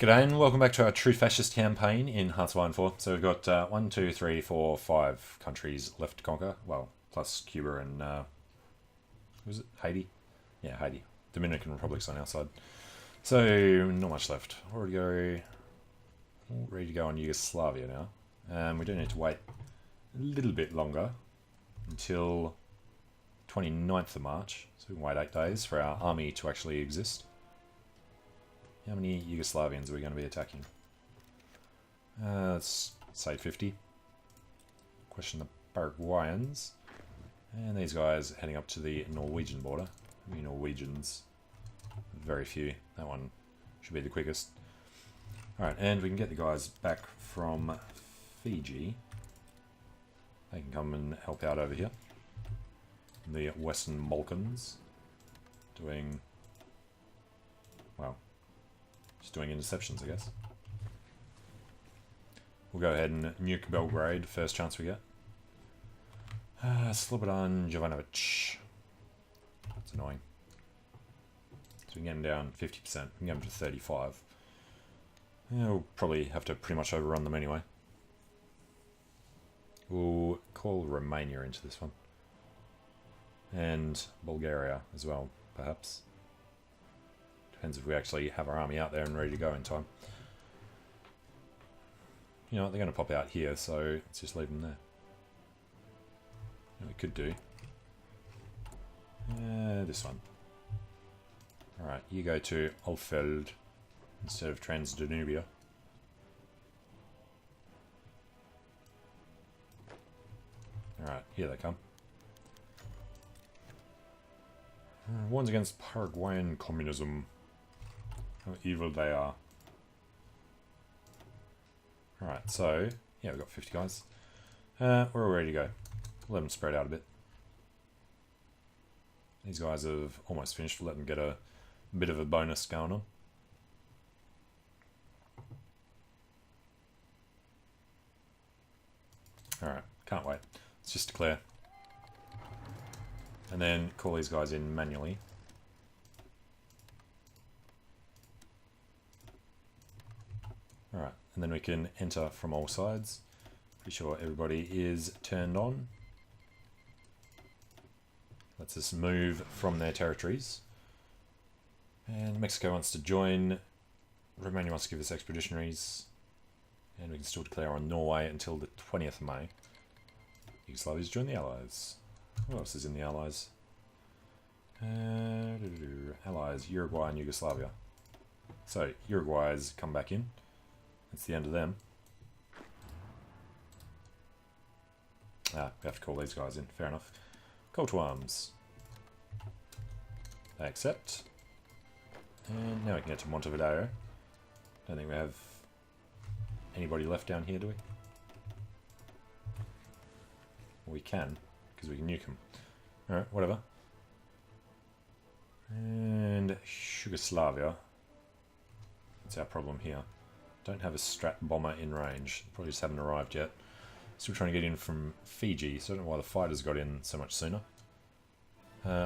G'day and welcome back to our True Fascist campaign in Hearts of Iron 4. So we've got 1, 2, 3, 4, 5 countries left to conquer. Well, plus Cuba and, was it Haiti? Yeah, Haiti. Dominican Republic's on our side. So, not much left. Ready to go on Yugoslavia now. We do need to wait a little bit longer until 29th of March. So we can wait 8 days for our army to actually exist. How many Yugoslavians are we going to be attacking? Let's say 50. Question the Paraguayans. And these guys heading up to the Norwegian border. I mean, Norwegians, very few. That one should be the quickest. Alright, and we can get the guys back from Fiji. They can come and help out over here. The Western Balkans. Doing, well, just doing interceptions, I guess. We'll go ahead and nuke Belgrade, first chance we get. Slobodan Jovanovic. That's annoying. So we can get him down 50%. We can get him to 35. Yeah, we'll probably have to pretty much overrun them anyway. We'll call Romania into this one. And Bulgaria as well, perhaps. Depends if we actually have our army out there and ready to go in time. You know what, they're going to pop out here, so let's just leave them there. We could do. This one. Alright, you go to Alfeld instead of Transdanubia. Alright, here they come. Warns against Paraguayan communism. How evil they are. Alright, so, yeah, we've got 50 guys. We're all ready to go. Let them spread out a bit. These guys have almost finished. We'll let them get a bit of a bonus going on. Alright, can't wait. Let's just declare. And then call these guys in manually. Alright, and then we can enter from all sides. Pretty sure everybody is turned on. Lets us move from their territories. And Mexico wants to join. Romania wants to give us expeditionaries. And we can still declare on Norway until the 20th of May. Yugoslavia's join the Allies. Who else is in the Allies? Allies, Uruguay and Yugoslavia. So, Uruguay's come back in. That's the end of them. We have to call these guys in. Fair enough. Call to arms. They accept. And now we can get to Montevideo. Don't think we have anybody left down here, do we? We can, because we can nuke them. Alright, whatever. And Yugoslavia. That's our problem here. Don't have a Strat bomber in range. Probably just haven't arrived yet. Still trying to get in from Fiji, so I don't know why the fighters got in so much sooner.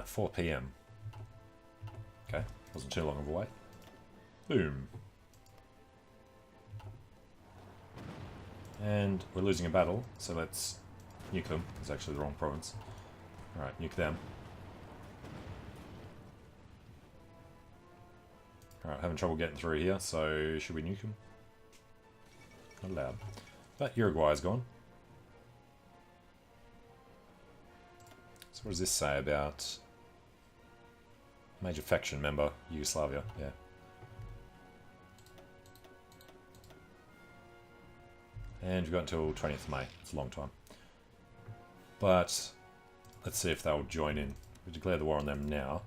4 PM. Okay, wasn't too long of a wait. Boom. And we're losing a battle, so let's nuke them. It's actually the wrong province. Alright, nuke them. Alright, having trouble getting through here, so should we nuke them? Not allowed. But Uruguay's gone. So what does this say about major faction member, Yugoslavia? Yeah. And we've got until 20th of May. It's a long time. But let's see if they'll join in. We declare the war on them now.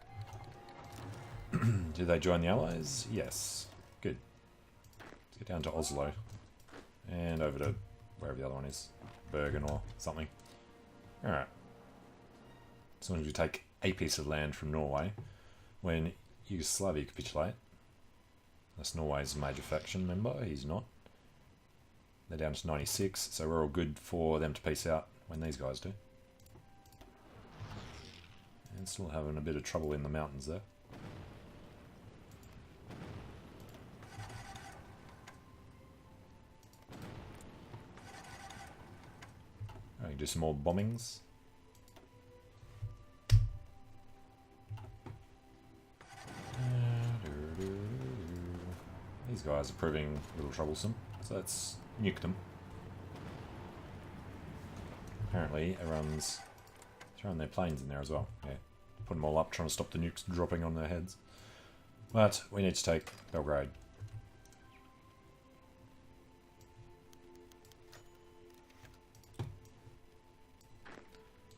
Do they join the Allies? Yes. Good. Let's get down to Oslo. And over to wherever the other one is. Bergen or something. Alright. As long as we take a piece of land from Norway, when Yugoslavia capitulate, that's Norway's major faction member, he's not. They're down to 96, so we're all good for them to peace out when these guys do. And still having a bit of trouble in the mountains there. do some more bombings. These guys are proving a little troublesome, so let's nuke them. Apparently everyone's throwing their planes in there as well. Yeah, put them all up, trying to stop the nukes dropping on their heads. But we need to take Belgrade.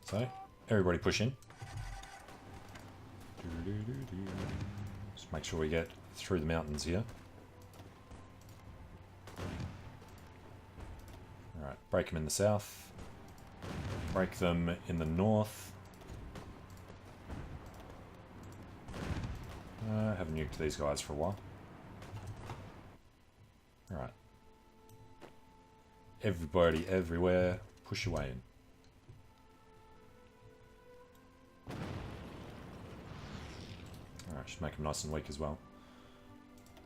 So, everybody push in. Just make sure we get through the mountains here. Alright, break them in the south. Break them in the north. Haven't nuked these guys for a while. Alright. Everybody, everywhere, push your way in. Alright, should make them nice and weak as well.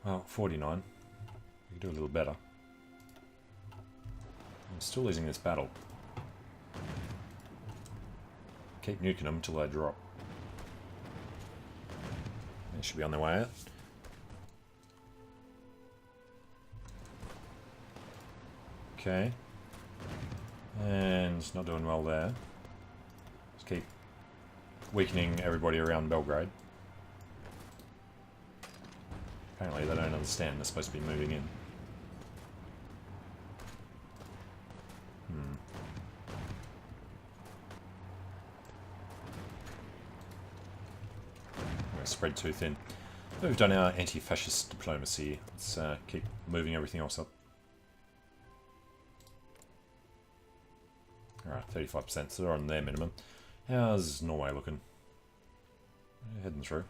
Well, 49. We can do a little better. I'm still losing this battle. Keep nuking them until they drop. They should be on their way out. Okay. And not doing well there. Just keep weakening everybody around Belgrade. Apparently they don't understand they're supposed to be moving in. We're spread too thin. But we've done our anti-fascist diplomacy. Let's keep moving everything else up. Alright, 35%, so they're on their minimum. How's Norway looking? Heading through.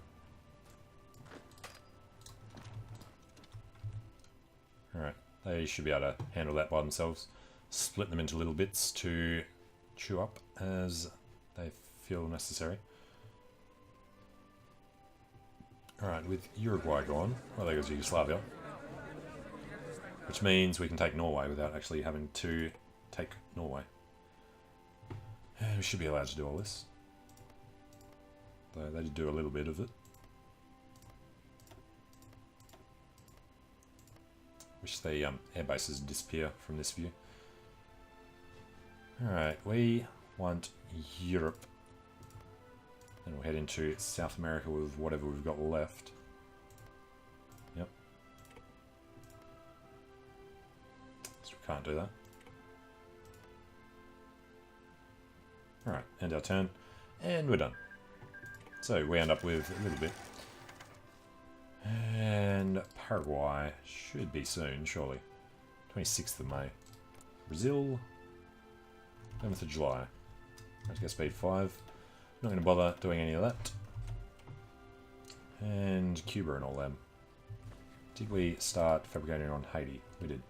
Alright, they should be able to handle that by themselves. Split them into little bits to chew up as they feel necessary. Alright, with Uruguay gone, well there goes Yugoslavia. Which means we can take Norway without actually having to take Norway. We should be allowed to do all this. Though they did do a little bit of it. Wish the air bases disappear from this view. Alright, we want Europe. Then we'll head into South America with whatever we've got left. Yep. So we can't do that. Alright, end our turn. And we're done. So we end up with a little bit. And Paraguay should be soon, surely. 26th of May. Brazil, 11th of July. Let's go speed 5. Not going to bother doing any of that. And Cuba and all them. Did we start fabricating on Haiti? We did.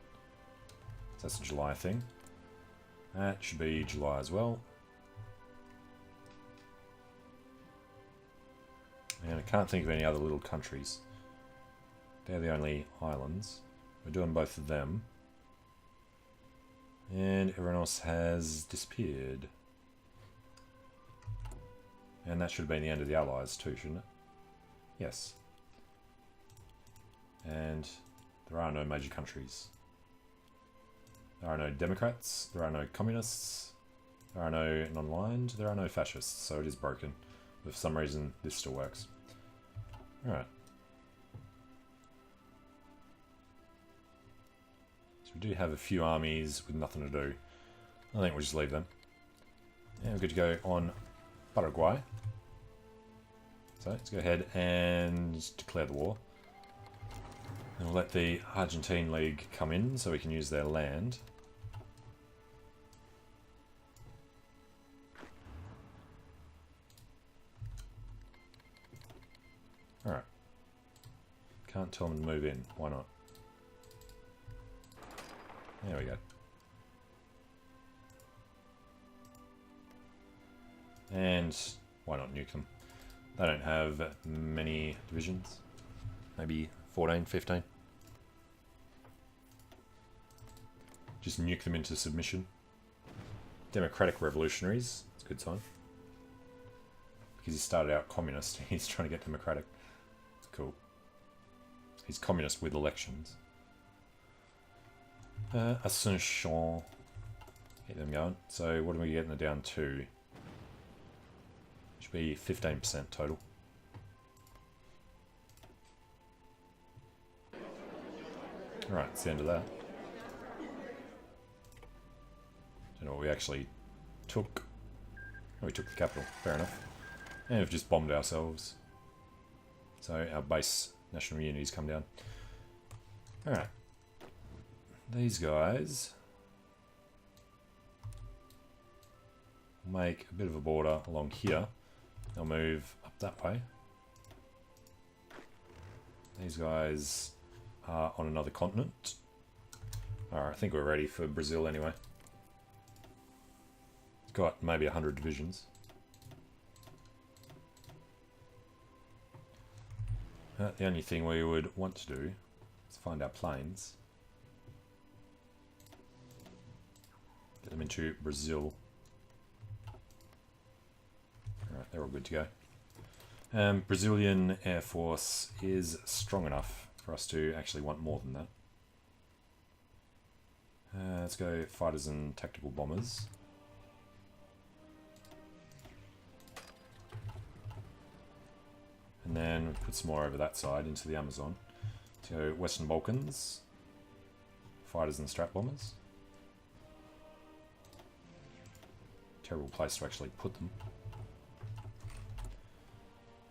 So that's a July thing. That should be July as well. And I can't think of any other little countries. They're the only islands. We're doing both of them. And everyone else has disappeared. And that should have been the end of the Allies too, shouldn't it? Yes. And there are no major countries. There are no Democrats, there are no Communists, there are no non-aligned, there are no Fascists, so it is broken. But for some reason, this still works. Alright. So we do have a few armies with nothing to do. I think we'll just leave them. And we're good to go on Paraguay. So let's go ahead and declare the war. And we'll let the Argentine League come in so we can use their land. Alright. Can't tell them to move in. Why not? There we go. And why not nuke them? They don't have many divisions. Maybe 14, 15. Just nuke them into submission. democratic revolutionaries. It's a good sign. Because he started out communist, he's trying to get democratic. It's cool. He's communist with elections. Ascension. Get them going. So what are we getting it down to? Should be 15% total. Alright, it's the end of that. Don't know what we actually took. Oh, we took the capital. Fair enough. And we've just bombed ourselves. So our base national unity's come down. Alright. These guys make a bit of a border along here. They'll move up that way. These guys are on another continent. Alright, I think we're ready for Brazil anyway. It's got maybe 100 divisions. The only thing we would want to do is find our planes. Get them into Brazil. Alright, they're all good to go. Brazilian Air Force is strong enough for us to actually want more than that. Let's go fighters and tactical bombers. And then put some more over that side into the Amazon. So Western Balkans, fighters and strat bombers. Terrible place to actually put them.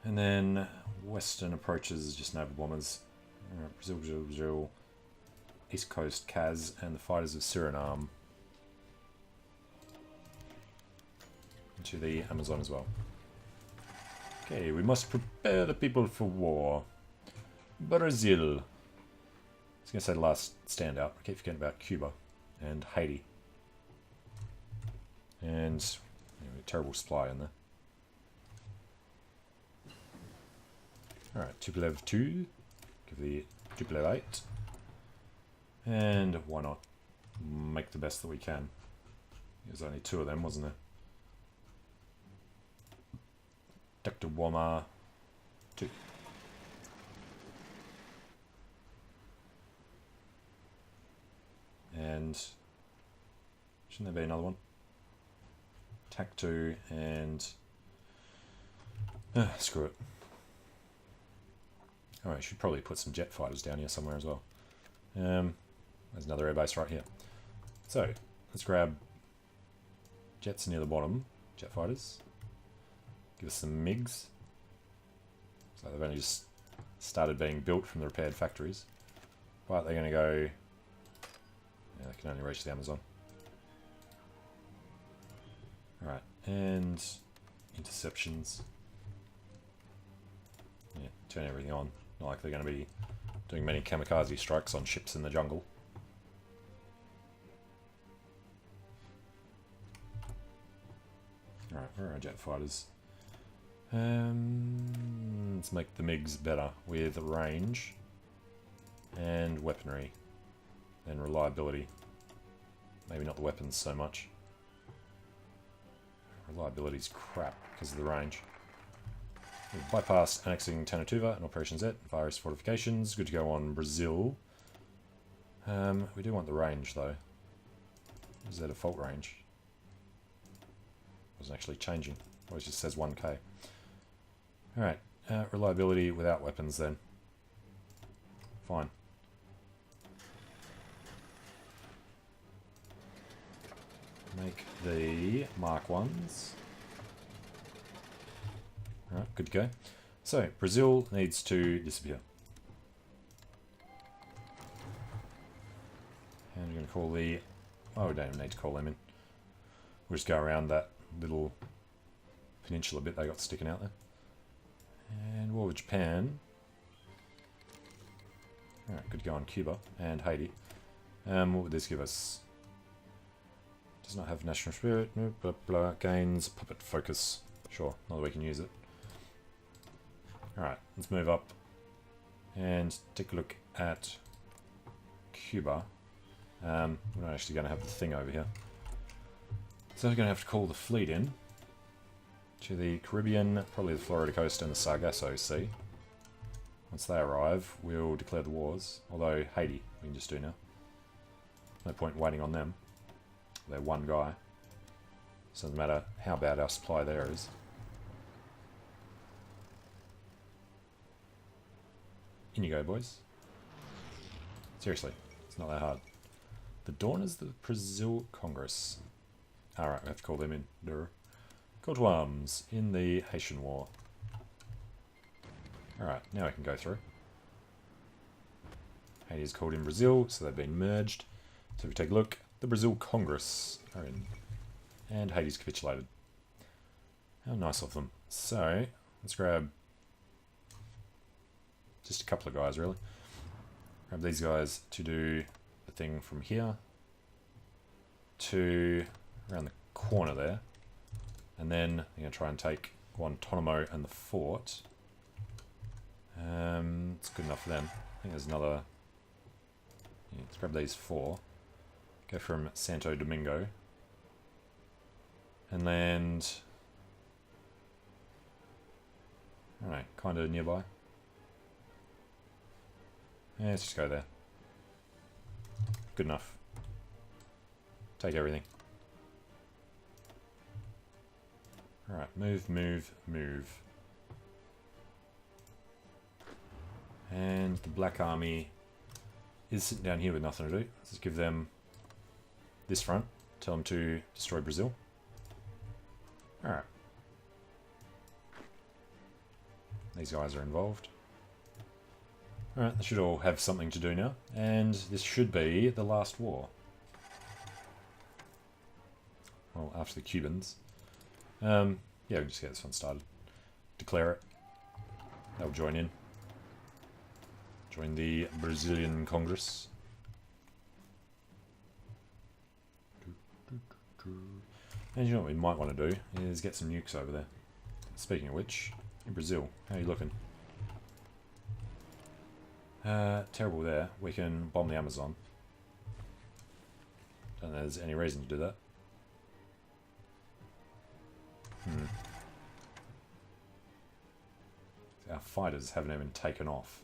And then Western approaches, just naval bombers. Brazil, Brazil, Brazil. East Coast Kaz and the fighters of Suriname. Into the Amazon as well. Okay, we must prepare the people for war. Brazil. I was going to say the last standout. I keep forgetting about Cuba and Haiti. And a terrible supply in there. Alright, Tupolev 2. Give the Tupolev 8. And why not? Make the best that we can. There's only 2 of them, wasn't there? Dr. Woma 2. And shouldn't there be another one? TAC 2 and screw it. Alright, should probably put some jet fighters down here somewhere as well. There's another airbase right here. So let's grab jets near the bottom, jet fighters. Give us some MiGs. So they've only just started being built from the repaired factories. But they're going to go... Yeah, they can only reach the Amazon. Alright, and interceptions. Yeah, turn everything on. Not like they're going to be doing many kamikaze strikes on ships in the jungle. Alright, where are our jet fighters? Let's make the MiGs better with range and weaponry and reliability. Maybe not the weapons so much. Reliability's crap because of the range. We've bypassed annexing Tanatuva and Operation Z, virus fortifications. Good to go on Brazil. We do want the range though. Is their default range? Wasn't actually changing. Always just says 1k. Alright, reliability without weapons then. Fine. Make the Mark 1s. Alright, good to go. So, Brazil needs to disappear. And we're going to call the... Oh, we don't even need to call them in. We'll just go around that little peninsula bit they got sticking out there. And war with Japan. Alright, good to go on Cuba and Haiti. What would this give us? Does not have national spirit. Nope, blah, blah. Gains puppet focus. Sure, not that we can use it. Alright, let's move up and take a look at Cuba. We're not actually going to have the thing over here. So we're going to have to call the fleet in to the Caribbean, probably the Florida coast and the Sargasso Sea. Once they arrive, we'll declare the wars. Although Haiti, we can just do now. No point waiting on them. They're one guy. So it doesn't matter how bad our supply there is. In you go, boys. Seriously, it's not that hard. The Dawn is the Brazil Congress. Alright, we have to call them in. Call to arms in the Haitian War. Alright, now we can go through. Haiti is called in Brazil, so they've been merged. So if we take a look, the Brazil Congress are in. And Haiti's capitulated. How nice of them. So, let's grab just a couple of guys, really. Grab these guys to do the thing from here to around the corner there. And then I'm going to try and take Guantanamo and the fort. It's good enough for them. I think there's another... Yeah, let's grab these four. Go from Santo Domingo. And land... Alright, kind of nearby. Yeah, let's just go there. Good enough. Take everything. Alright, move, move, move. And the Black Army is sitting down here with nothing to do. Let's just give them this front. Tell them to destroy Brazil. Alright. These guys are involved. Alright, they should all have something to do now. And this should be the last war. Well, after the Cubans. Yeah, we'll just get this one started. Declare it. They'll join in. Join the Brazilian Congress. And you know what we might want to do is get some nukes over there. Speaking of which, in Brazil, how are you looking? Terrible there. We can bomb the Amazon. Don't think there's any reason to do that. Our fighters haven't even taken off.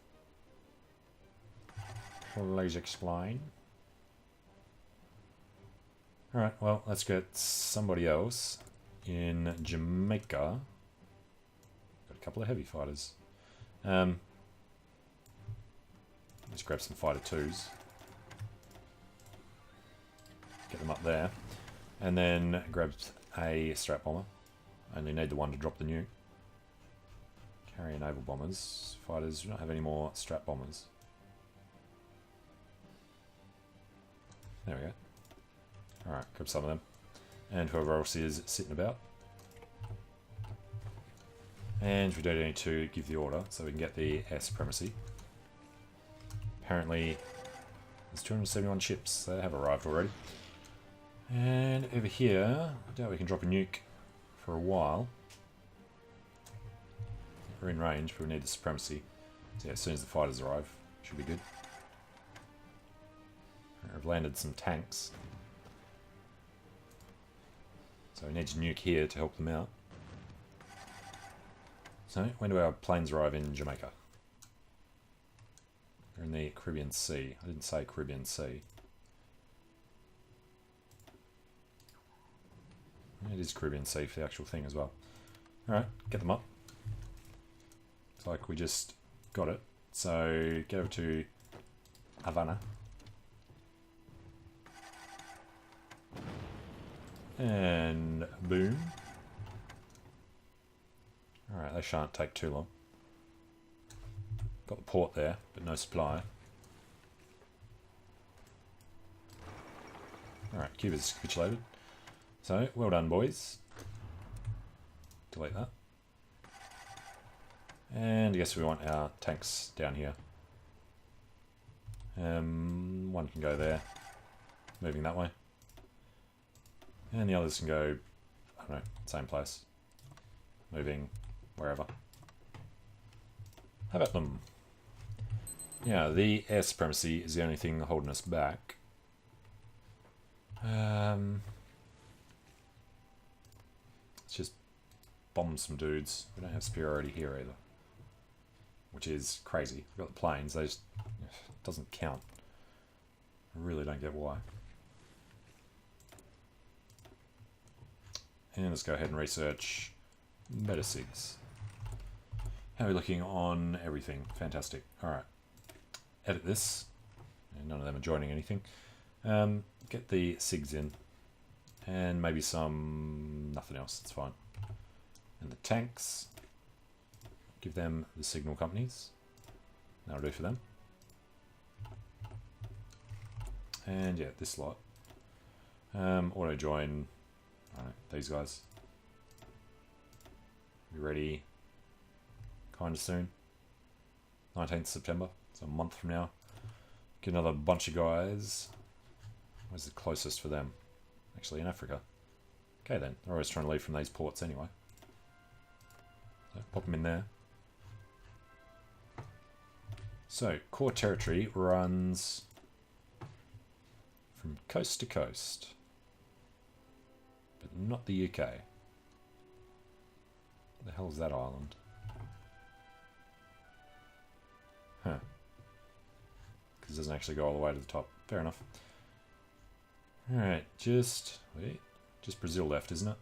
Please explain. Alright, well, let's get somebody else in Jamaica. Got a couple of heavy fighters. Let's grab some fighter twos. Get them up there. And then grab a strat bomber. Only need the one to drop the nuke. Carrier naval bombers. Fighters, we don't have any more strat bombers. There we go. Alright, grab some of them. And whoever else is sitting about. And we do need to give the order so we can get the air supremacy. Apparently, there's 271 ships. They have arrived already. And over here, I doubt we can drop a nuke for a while. We're in range, but we need the supremacy. So yeah, as soon as the fighters arrive, should be good. I've landed some tanks. So we need to nuke here to help them out. So, when do our planes arrive in Jamaica? They're in the Caribbean Sea. I didn't say Caribbean Sea. It is Caribbean Sea for the actual thing as well. Alright, get them up. It's like we just got it. So, get over to Havana. And boom. Alright, they shan't take too long. Got the port there, but no supply. Alright, Cuba's capitulated. So, well done, boys. Delete that. And I guess we want our tanks down here. One can go there, moving that way. And the others can go, I don't know, same place. Moving wherever. How about them? Yeah, the air supremacy is the only thing holding us back. bomb some dudes. We don't have superiority here either, which is crazy. We've got the planes, they just... it doesn't count. I really don't get why. And let's go ahead and research better SIGs. How are we looking on everything? Fantastic. Alright. Edit this. And none of them are joining anything. Get the SIGs in. And maybe some... nothing else, that's fine. And the tanks. Give them the signal companies. That'll do for them. And yeah, this lot. Auto join these guys. Be ready kind of soon. 19th September, so a month from now. Get another bunch of guys. Where's the closest for them? Actually in Africa. Okay then, they're always trying to leave from these ports anyway. So pop them in there. So, core territory runs from coast to coast, but not the UK. What the hell is that island? Huh. Because it doesn't actually go all the way to the top. Fair enough. Alright, just Brazil left, isn't it?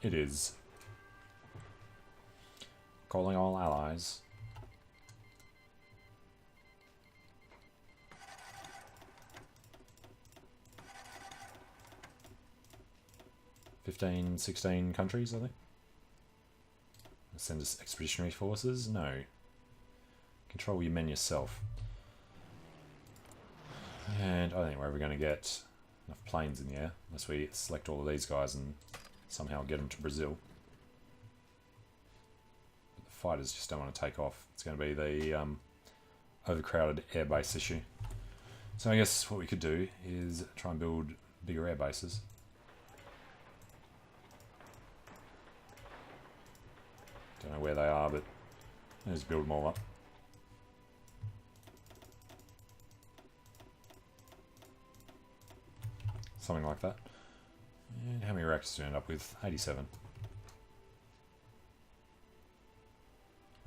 It is. Calling all allies. $15, 16 countries, I think. Send us expeditionary forces? No. Control your men yourself. And I don't think we're ever going to get enough planes in the air, unless we select all of these guys and somehow get them to Brazil. But the fighters just don't want to take off. It's going to be the overcrowded airbase issue. So I guess what we could do is try and build bigger air bases. Don't know where they are, but let's build them all up. Something like that. And how many reactors do we end up with? 87.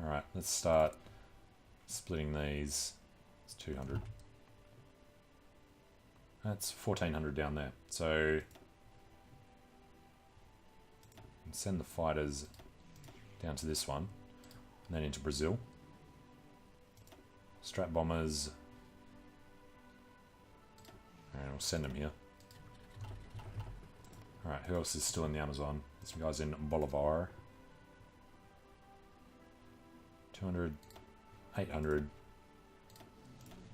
Alright, let's start splitting these. It's 200. That's 1400 down there. So send the fighters down to this one, and then into Brazil. Strat bombers, and we'll send them here. Alright, who else is still in the Amazon? Some guys in Bolivar. 200, 800.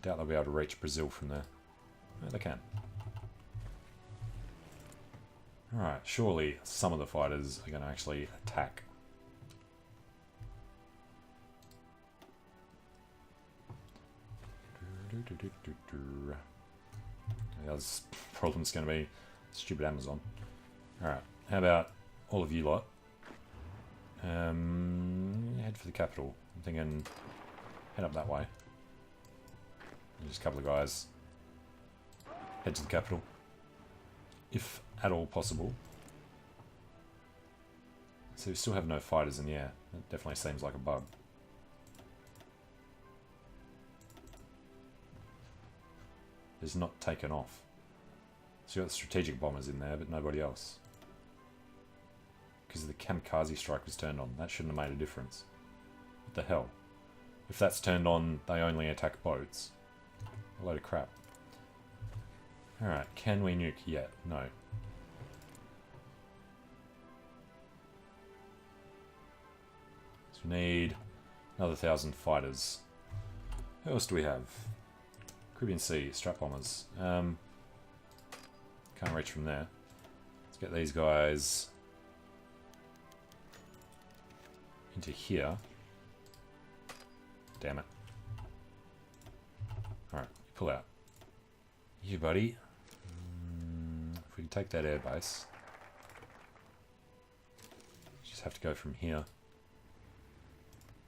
Doubt they'll be able to reach Brazil from there. No, they can. Alright, surely some of the fighters are going to actually attack. The other problem's going to be stupid Amazon. Alright, how about all of you lot? Head for the capital. I'm thinking head up that way. Just a couple of guys. Head to the capital. If at all possible. So we still have no fighters in the air. That definitely seems like a bug. Is not taken off. So you got the strategic bombers in there, but nobody else. Because the kamikaze strike was turned on. That shouldn't have made a difference. What the hell? If that's turned on, they only attack boats. A load of crap. Alright, can we nuke yet? No. So we need another 1,000 fighters. Who else do we have? Caribbean Sea, strap bombers. Can't reach from there. Let's get these guys into here. Damn it. Alright, pull out. You buddy. If we can take that airbase. Just have to go from here.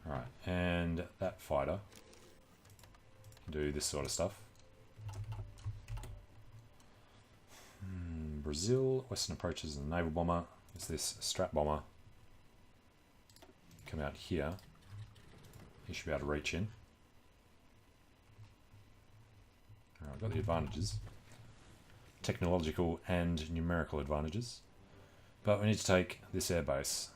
Alright, and that fighter can do this sort of stuff. Brazil, Western approaches and naval bomber. Is this strat bomber? come out here. He should be able to reach in. Alright, I've got the advantages. Technological and numerical advantages. But we need to take this airbase.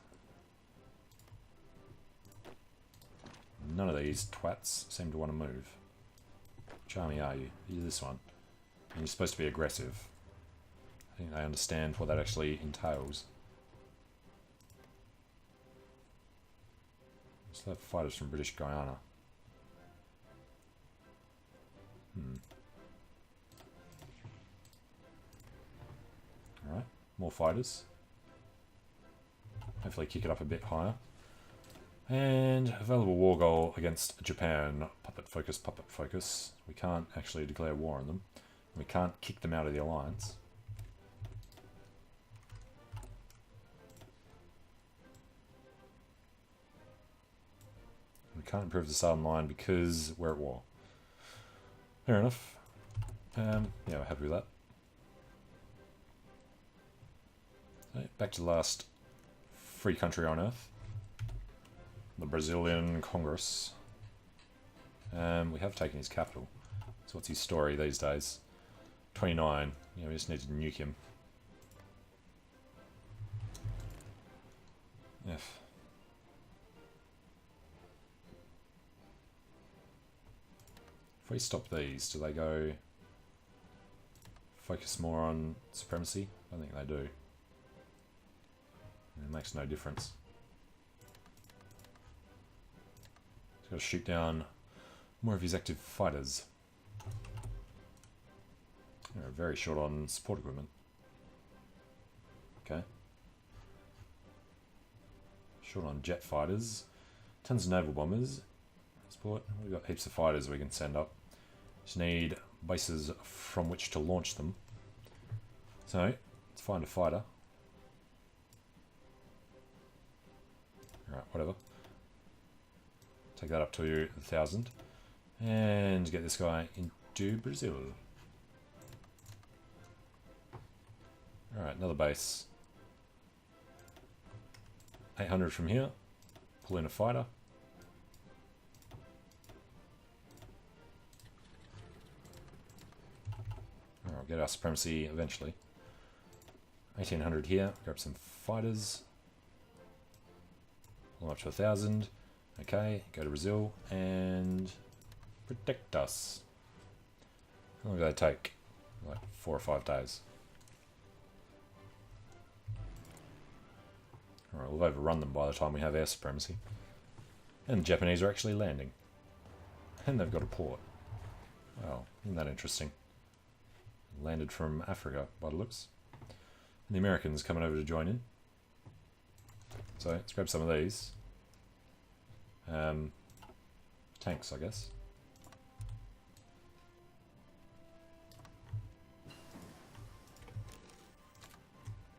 None of these twats seem to want to move. Which army are you? You're this one. And you're supposed to be aggressive. I think they understand what that actually entails. Still have fighters from British Guyana. Alright, more fighters. Hopefully kick it up a bit higher. And available war goal against Japan. Puppet focus. We can't actually declare war on them. We can't kick them out of the alliance. We can't improve the southern line because we're at war. Fair enough. Yeah, we're happy with that. So, back to the last free country on Earth. The Brazilian Congress. We have taken his capital. So what's his story these days? 29. Yeah, we just need to nuke him. F. If we stop these, do they go focus more on supremacy? I think they do. It makes no difference. He's got to shoot down more of his active fighters. They're very short on support equipment. Okay. Short on jet fighters. Tons of naval bombers. Support. We've got heaps of fighters we can send up. Just need bases from which to launch them. So, let's find a fighter. Alright, whatever. Take that up to 1,000. And get this guy into Brazil. Alright, another base. 800 from here. Pull in a fighter. Alright, we'll get our supremacy eventually. 1800 here. Grab some fighters. Pull up to 1,000. Okay, go to Brazil and protect us. How long do they take? Like 4 or 5 days. Alright, we'll overrun them by the time we have air supremacy. And the Japanese are actually landing. And they've got a port. Well, isn't that interesting? Landed from Africa, by the looks. And the Americans coming over to join in. So, let's grab some of these. Tanks, I guess.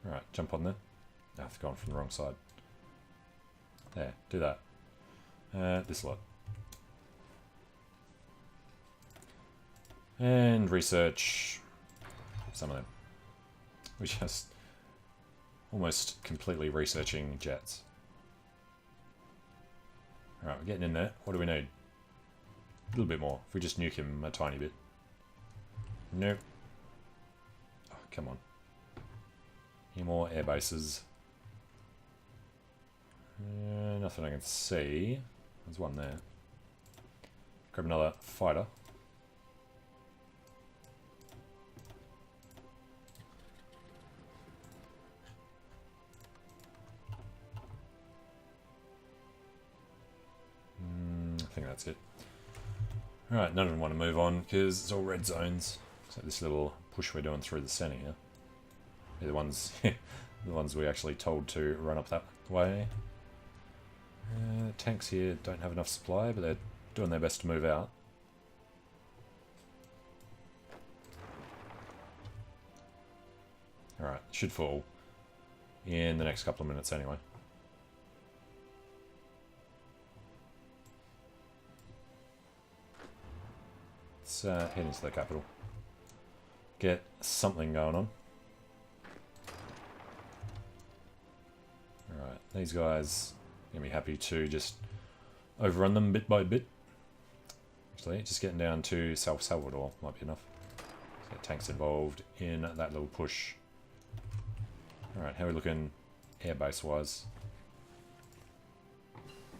Alright, jump on there. Ah, I've gone from the wrong side. There, do that. This lot. And research some of them. We're just almost completely researching jets. Alright, we're getting in there. What do we need? A little bit more. If we just nuke him a tiny bit. Nope. Oh, come on. Any more air bases? Nothing I can see. There's one there. Grab another fighter. I think that's it. Alright, none of them want to move on because it's all red zones. So this little push we're doing through the centre here. They're the ones, the ones we actually told to run up that way. Tanks here don't have enough supply, but they're doing their best to move out. Alright, should fall in the next couple of minutes anyway. Let's head into the capital. Get something going on. Alright, these guys Gonna be happy to just overrun them bit by bit. Actually, just getting down to Salvador might be enough. So tanks involved in that little push. Alright, how are we looking airbase wise?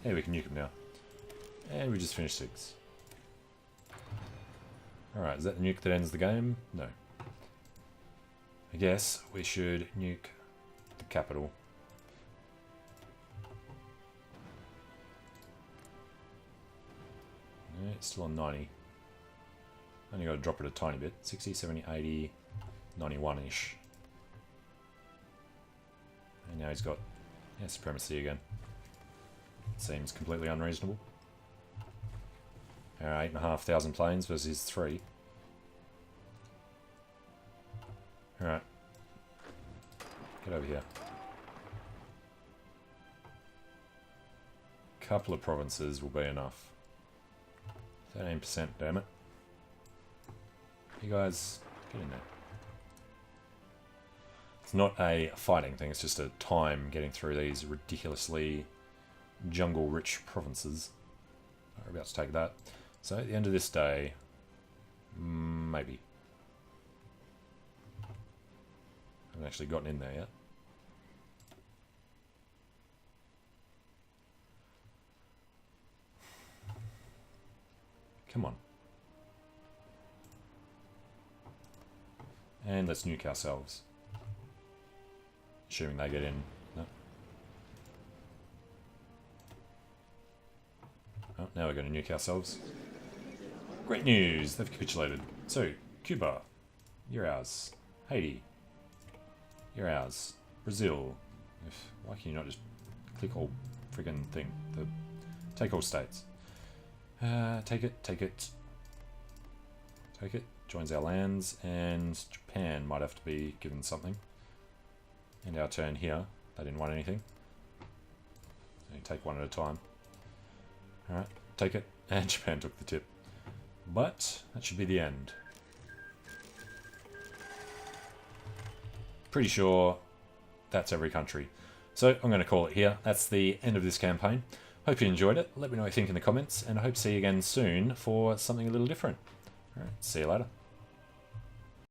Yeah, we can nuke them now. And we just finished 6. Alright, is that the nuke that ends the game? No. I guess we should nuke the capital. Yeah, it's still on 90. Only got to drop it a tiny bit. 60, 70, 80, 91-ish. And now he's got supremacy again. Seems completely unreasonable. 8,500 planes versus 3. Alright. Get over here. Couple of provinces will be enough. 13%, damn it. You guys, get in there. It's not a fighting thing, it's just a time getting through these ridiculously jungle-rich provinces. We're about to take that. So at the end of this day, maybe. I haven't actually gotten in there yet. Come on. And let's nuke ourselves. Assuming they get in. No. Oh, now we're going to nuke ourselves. Great news! They've capitulated. So, Cuba, you're ours. Haiti, you're ours. Brazil. Why can you not just click all friggin' thing? Take all states. Take it, take it. Take it. Joins our lands, and Japan might have to be given something. And our turn here. They didn't want anything. So you take one at a time. Alright, take it. And Japan took the tip. But that should be the end. Pretty sure that's every country. So I'm going to call it here. That's the end of this campaign. Hope you enjoyed it. Let me know what you think in the comments, and I hope to see you again soon for something a little different. Alright, see you later.